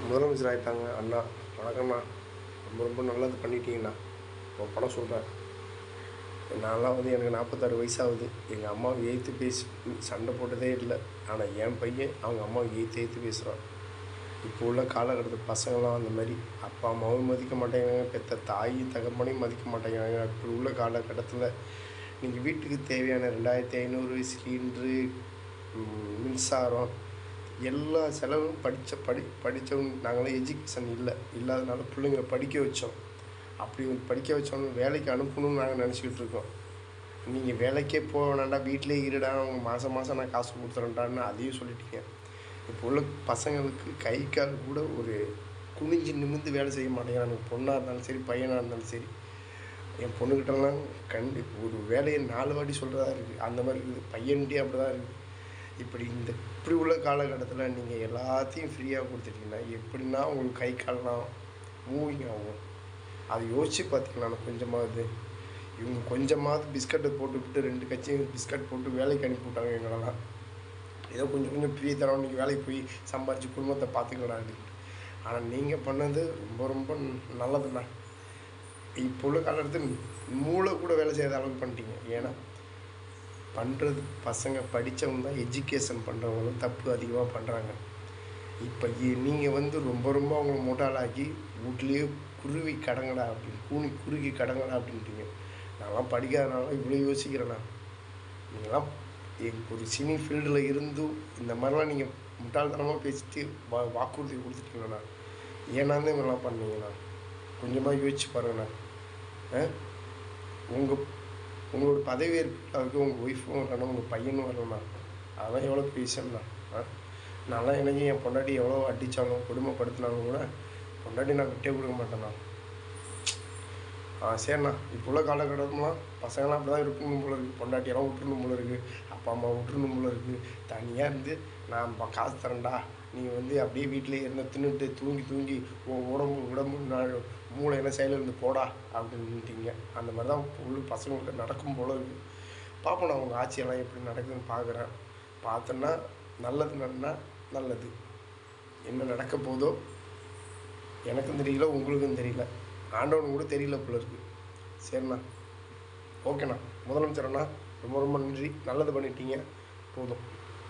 முதலமைச்சர் ஆகிட்டாங்க அண்ணா. வணக்கம்ண்ணா. ரொம்ப ரொம்ப நல்லது பண்ணிட்டீங்கண்ணா. இப்போ படம் சொல்கிறேன். நான்லாம் வந்து எனக்கு 46 வயசாகுது. எங்கள் அம்மாவை எதிர்த்து பேசி சண்டை போட்டதே இல்லை. ஆனால் என் பையன் அவங்க அம்மாவை எதிர்த்து பேசுகிறான். இப்போ உள்ள காலகட்டத்தில் பசங்களாம் அந்த மாதிரி அப்பா அம்மாவும் மதிக்க மாட்டேங்கிறாங்க, பெற்ற தாயும் தகப்பனையும் மதிக்க மாட்டேங்கிறாங்க. இப்படி உள்ள காலகட்டத்தில் நீங்கள் வீட்டுக்கு தேவையான 2500 சிலிண்ட்ரு, மின்சாரம், எல்லா செலவும் படித்தவங்க நாங்களாம் எஜுகேஷன் இல்லாதனால பிள்ளைங்களை படிக்க வச்சோம். அப்படி படிக்க வச்சோன்னு வேலைக்கு அனுப்பணும்னு நாங்கள் நினச்சிக்கிட்டு இருக்கோம். நீங்கள் வேலைக்கே போக வேணாண்டா, வீட்டிலே இருடா, அவங்க மாதம் மாதம் நான் காசு கொடுத்துறேன்டான்னு அதையும் சொல்லிட்டீங்க. இப்போ உள்ள பசங்களுக்கு கை கால் கூட ஒரு குனிஞ்சு நிமிர்ந்து வேலை செய்ய மாட்டேங்கிறாங்க. பொண்ணாக இருந்தாலும் சரி, பையனாக இருந்தாலும் சரி. என் பொண்ணுக்கிட்டலாம் ஒரு வேலையை 4 வாட்டி சொல்கிறதா இருக்குது. அந்த மாதிரி இருக்குது. பையன்கிட்டே அப்படி தான் இருக்குது. இப்படி உள்ள காலகட்டத்தில் நீங்கள் எல்லாத்தையும் ஃப்ரீயாக கொடுத்துட்டீங்கன்னா எப்படின்னா உங்களுக்கு கை காலெலாம் மூவிங் ஆகும். அதை யோசித்து பார்த்தீங்களா கொஞ்சமாவது? இவங்க கொஞ்சமாவது பிஸ்கட்டை போட்டுவிட்டு 2 கட்சியும் பிஸ்கட் போட்டு வேலைக்கு அனுப்பி விட்டாங்க எங்களெல்லாம். ஏதோ கொஞ்சம் கொஞ்சம் பெரிய தரம் நீங்கள் வேலைக்கு போய் சம்பாரித்து குடும்பத்தை பார்த்துக்கலாம் அப்படின்ட்டு. ஆனால் நீங்கள் பண்ணது ரொம்ப ரொம்ப நல்லதுண்ணா. இப்போ உள்ள காலகட்டத்தில் மூளை கூட வேலை செய்யாத அளவுக்கு பண்ணிட்டீங்க. ஏன்னா பண்ணுறது பசங்க படித்தவங்க தான், எஜுகேஷன் பண்ணுறவங்களும் தப்பு அதிகமாக பண்ணுறாங்க. இப்போ நீங்கள் வந்து ரொம்ப ரொம்ப அவங்கள முட்டாளாக்கி வீட்லேயே குருவி கடங்கடா அப்படின்னு குறுகி கடங்கடா அப்படின்ட்டீங்க. நான்லாம் படிக்காதனால இவ்வளோ யோசிக்கிறேண்ணா. நீங்களாம் ஒரு சினி ஃபீல்டில் இருந்தும் இந்த மாதிரிலாம் நீங்கள் முட்டாள்தனமாக பேசிட்டு வாக்குறுதி கொடுத்துட்டீங்கண்ணா. ஏன்னாந்து இவங்கெல்லாம் பண்ணீங்கண்ணா? கொஞ்சமாக யோசிச்சு பாருங்கண்ணா. உங்களோட பதவி ஏற்பட்டாருக்கு உங்கள் ஒய்ஃபும் வரணும், உங்கள் பையனும் வரணும்ண்ணா. அதெல்லாம் எவ்வளோ பேசணும்ண்ணா. நான்லாம் எனக்கு என் பொண்டாட்டி எவ்வளோ அடித்தாலும் கொடுமைப்படுத்தினாலும் கூட பொண்டாட்டி நான் விட்டே கொடுக்க மாட்டேண்ணா. சரிண்ணா. இப்போ உள்ள காலகட்டம்லாம் பசங்களாம் அப்படி தான் இருக்கணும் போல இருக்குது. பொண்டாட்டியெல்லாம் விட்டுருணும் போல இருக்குது, அப்பா அம்மா விட்டுருணும் போல இருக்குது. தனியாக இருந்து நான் காசு தரேன்டா, நீங்கள் வந்து அப்படியே வீட்டிலே இருந்து தின்னுட்டு தூங்கி உடம்பு மூளையெல்லாம் சைடில் இருந்து போடா அப்படின்ட்டீங்க. அந்த மாதிரி தான் உள்ள பசங்களுக்கு நடக்கும் போல இருக்குது. பார்ப்போம், நான் உங்கள் ஆட்சியெல்லாம் எப்படி நடக்குதுன்னு பார்க்குறேன். பார்த்தோன்னா நல்லது. என்ன நடக்க போதோ எனக்கும் தெரியல, உங்களுக்கும் தெரியல, ஆண்டவனுக்கு கூட தெரியல போல இருக்குது. சரிண்ணா, ஓகேண்ணா. முதலமைச்சர் அண்ணா ரொம்ப ரொம்ப நன்றி. நல்லது பண்ணிட்டீங்க, போதும்.